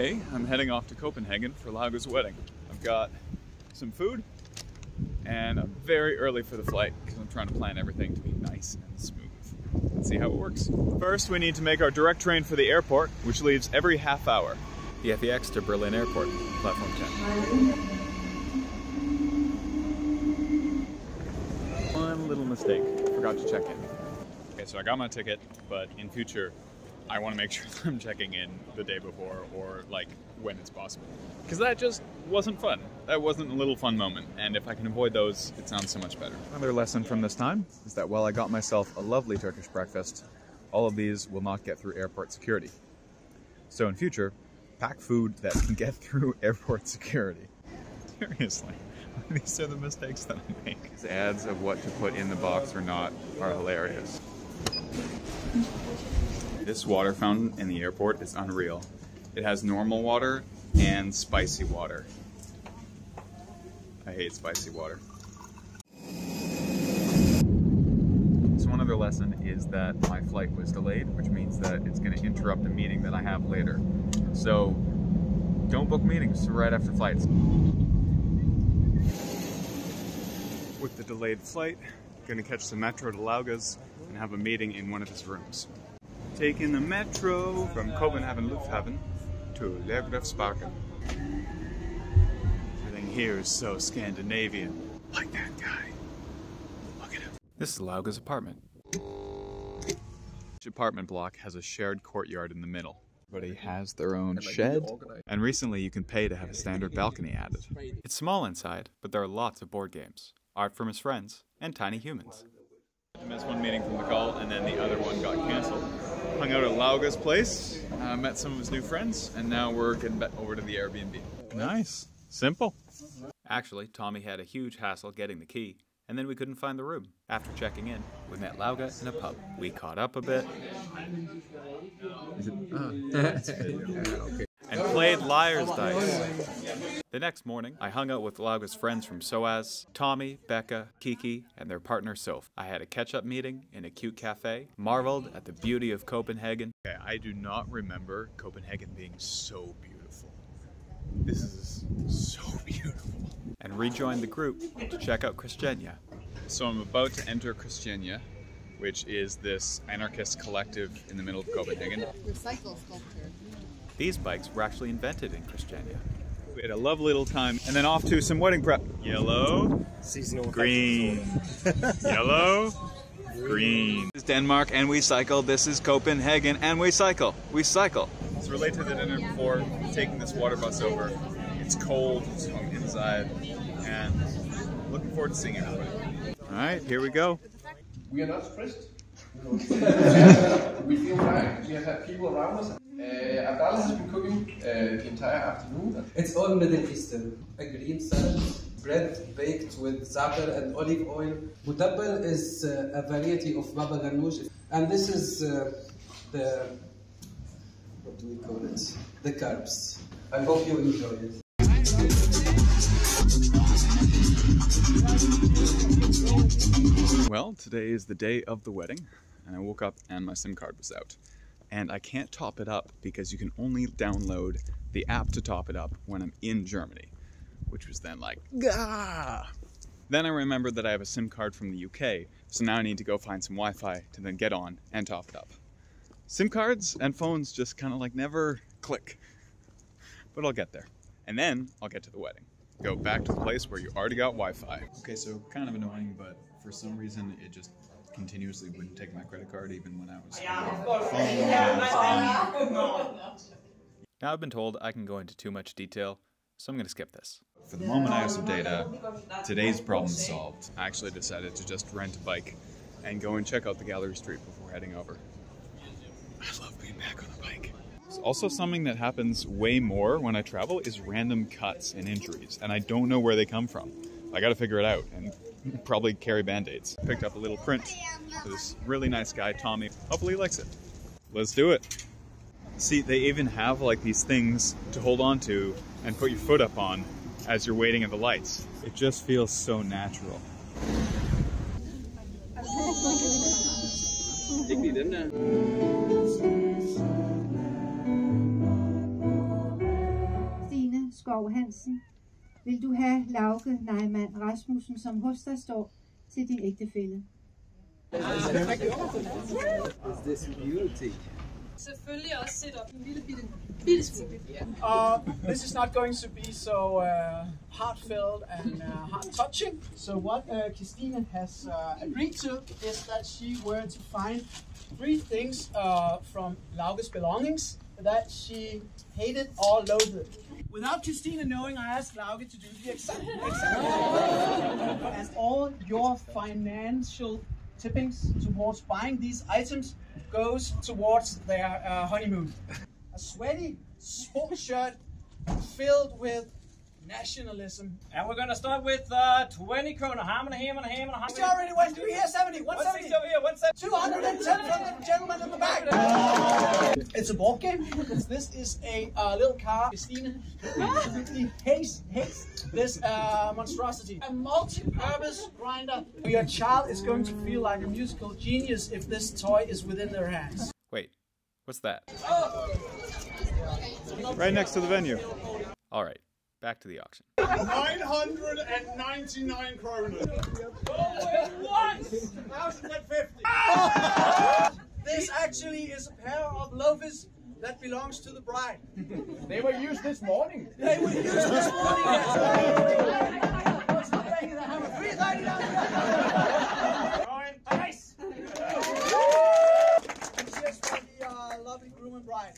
Hey, I'm heading off to Copenhagen for Lauga's wedding. I've got some food and I'm very early for the flight because I'm trying to plan everything to be nice and smooth. Let's see how it works. First, we need to make our direct train for the airport, which leaves every half hour. The FEX to Berlin Airport, platform 10. One little mistake, forgot to check in. Okay, so I got my ticket, but in future, I want to make sure that I'm checking in the day before or like when it's possible. Because that just wasn't fun. That wasn't a little fun moment. And if I can avoid those, it sounds so much better. Another lesson from this time is that while I got myself a lovely Turkish breakfast, all of these will not get through airport security. So in future, pack food that can get through airport security. Seriously, these are the mistakes that I make. These ads of what to put in the box or not are hilarious. This water fountain in the airport is unreal. It has normal water and spicy water. I hate spicy water. So one other lesson is that my flight was delayed, which means that it's going to interrupt a meeting that I have later. So don't book meetings right after flights. With the delayed flight, I'm going to catch the metro to Lauga's and have a meeting in one of his rooms. Taking the metro from Copenhagen Lufthaven to Lergrafsparken. Everything here is so Scandinavian. Like that guy. Look at him. This is Lauga's apartment. Each apartment block has a shared courtyard in the middle. Everybody has their own shed, and recently you can pay to have a standard balcony added. It's small inside, but there are lots of board games, art from his friends, and tiny humans. I missed one meeting from the call, and then the other one got cancelled. Hung out at Lauga's place, met some of his new friends, and now we're getting back over to the Airbnb. Nice. Simple. Actually, Tommy had a huge hassle getting the key, and then we couldn't find the room. After checking in, we met Lauga in a pub. We caught up a bit, and played liar's dice. The next morning, I hung out with Lauga's friends from SOAS, Tommy, Becca, Kiki, and their partner Soph. I had a catch-up meeting in a cute cafe, marveled at the beauty of Copenhagen. Okay, I do not remember Copenhagen being so beautiful. This is so beautiful. And rejoined the group to check out Christiania. So I'm about to enter Christiania, which is this anarchist collective in the middle of Copenhagen. Recycle sculpture. These bikes were actually invented in Christiania. We had a lovely little time, and then off to some wedding prep. Yellow, green, yellow, green. This is Denmark, and we cycle. This is Copenhagen, and we cycle. We cycle. It's related to the dinner before, taking this water bus over. It's cold, so I'm inside, and looking forward to seeing everybody. All right, here we go. We are not stressed. We feel fine. We have had people around us. Abdallah has been cooking the entire afternoon. It's all Middle Eastern. A green salad, bread baked with za'atar and olive oil. Mutabbal is a variety of baba ganoush. And this is the, what do we call it? The carbs. I hope you enjoy it. Well, today is the day of the wedding, and I woke up and my SIM card was out. And I can't top it up because you can only download the app to top it up when I'm in Germany, which was then like, gah! Then I remembered that I have a SIM card from the UK, so now I need to go find some Wi-Fi to then get on and top it up. SIM cards and phones just kind of like never click, but I'll get there. And then I'll get to the wedding. Go back to the place where you already got Wi-Fi. Okay, so kind of annoying, but for some reason it just continuously wouldn't take my credit card even when I was Now I've been told I can go into too much detail, so I'm going to skip this. For the moment I have some data, today's problem is solved. I actually decided to just rent a bike and go and check out the gallery street before heading over. I love being back on a bike. Also, something that happens way more when I travel is random cuts and injuries, and I don't know where they come from. I gotta figure it out and probably carry band-aids. Picked up a little print for this really nice guy, Tommy. Hopefully he likes it. Let's do it. See, they even have like these things to hold on to and put your foot up on as you're waiting at the lights. It just feels so natural. Skov Hansen, vil du have Lauke Neumann Rasmussen, som hos dig står, til din ægtefælle? Is this beauty? Selvfølgelig også sætte op en lille bitte smule. This is not going to be so heartfelt and heart-touching. So what Christine has agreed to is that she were to find 3 things from Lauke's belongings that she hated or loathed. Without Christina knowing, I asked Lauke to do the exact and all your financial tippings towards buying these items goes towards their honeymoon. A sweaty sports shirt filled with nationalism. And we're gonna start with 20 kroner. How many? You already went through here, 70, 170. Over here, 170. 210 from the gentleman in the back. It's a board game. This is a little car. Christina hates this monstrosity. A multi-purpose grinder. Your child is going to feel like a musical genius if this toy is within their hands. Wait, what's that? Right next to the venue. All right, back to the auction. 999 kroner. What? 1,050. This actually is a pair of loafers that belongs to the bride. They were used this morning. They were used this morning. Nice. This is for the lovely groom and bride.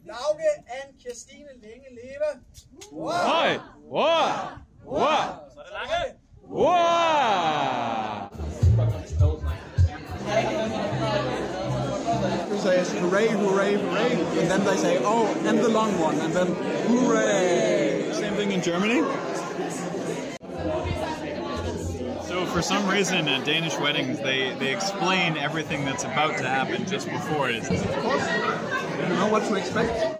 Lauke and Christine længe leve. Hey! What? What? What? Says hooray, hooray, hooray, and then they say, oh, and the long one, and then hooray. Same thing in Germany? So for some reason at Danish weddings, they explain everything that's about to happen just before it is. Of course, you know what to expect.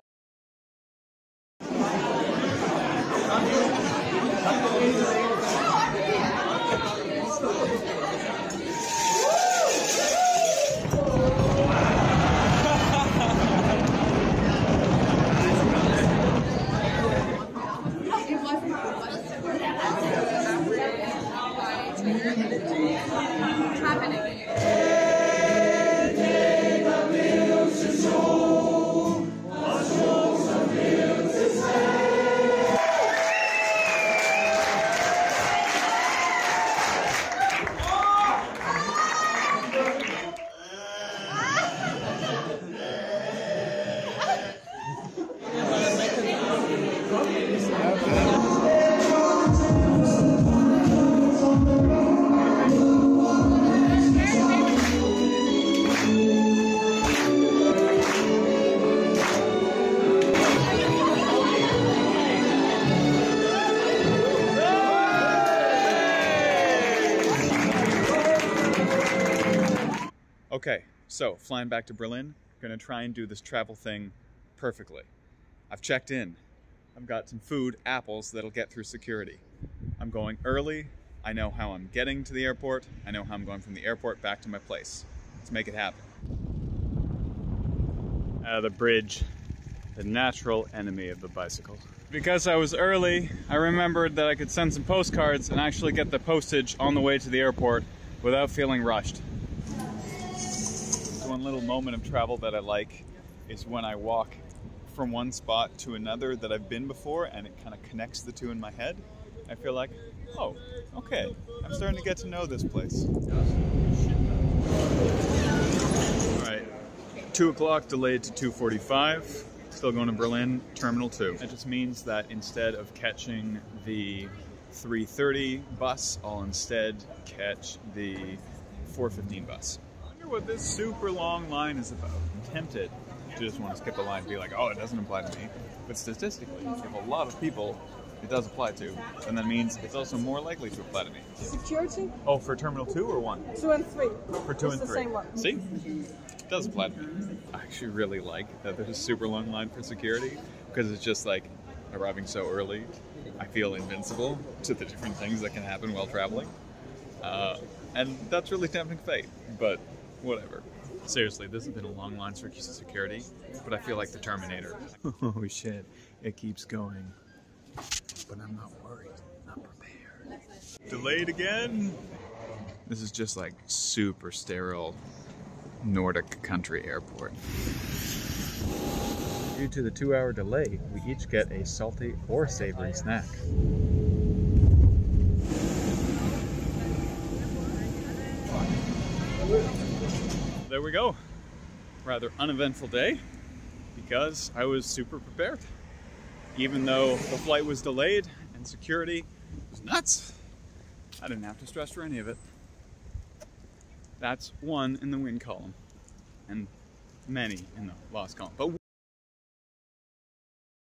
Okay, so flying back to Berlin, gonna try and do this travel thing perfectly. I've checked in. I've got some food, apples, that'll get through security. I'm going early. I know how I'm getting to the airport. I know how I'm going from the airport back to my place. Let's make it happen. The bridge, the natural enemy of the bicycle. Because I was early, I remembered that I could send some postcards and actually get the postage on the way to the airport without feeling rushed. One little moment of travel that I like is when I walk from one spot to another that I've been before and it kind of connects the two in my head. I feel like, oh, okay, I'm starting to get to know this place. All right, 2 o'clock delayed to 2:45. Still going to Berlin, Terminal 2. That just means that instead of catching the 3:30 bus, I'll instead catch the 4:15 bus. What this super long line is about. I'm tempted to just want to skip the line and be like, oh, it doesn't apply to me. But statistically, if a lot of people it does apply to, then that means it's also more likely to apply to me. Security? Oh, for Terminal 2 or 1? 2 and 3. For 2 it's and 3. The same one. See? It does apply to me. I actually really like that there's a super long line for security because it's just like arriving so early. I feel invincible to the different things that can happen while traveling. And that's really tempting fate, but whatever. Seriously, this has been a long line for security, but I feel like the Terminator. Oh shit, it keeps going. but I'm not worried, not prepared. Delayed again. This is just like super sterile Nordic country airport. Due to the 2-hour delay, we each get a salty or savory snack. There we go. Rather uneventful day because I was super prepared. Even though the flight was delayed and security was nuts, I didn't have to stress for any of it. That's 1 in the win column and many in the loss column. But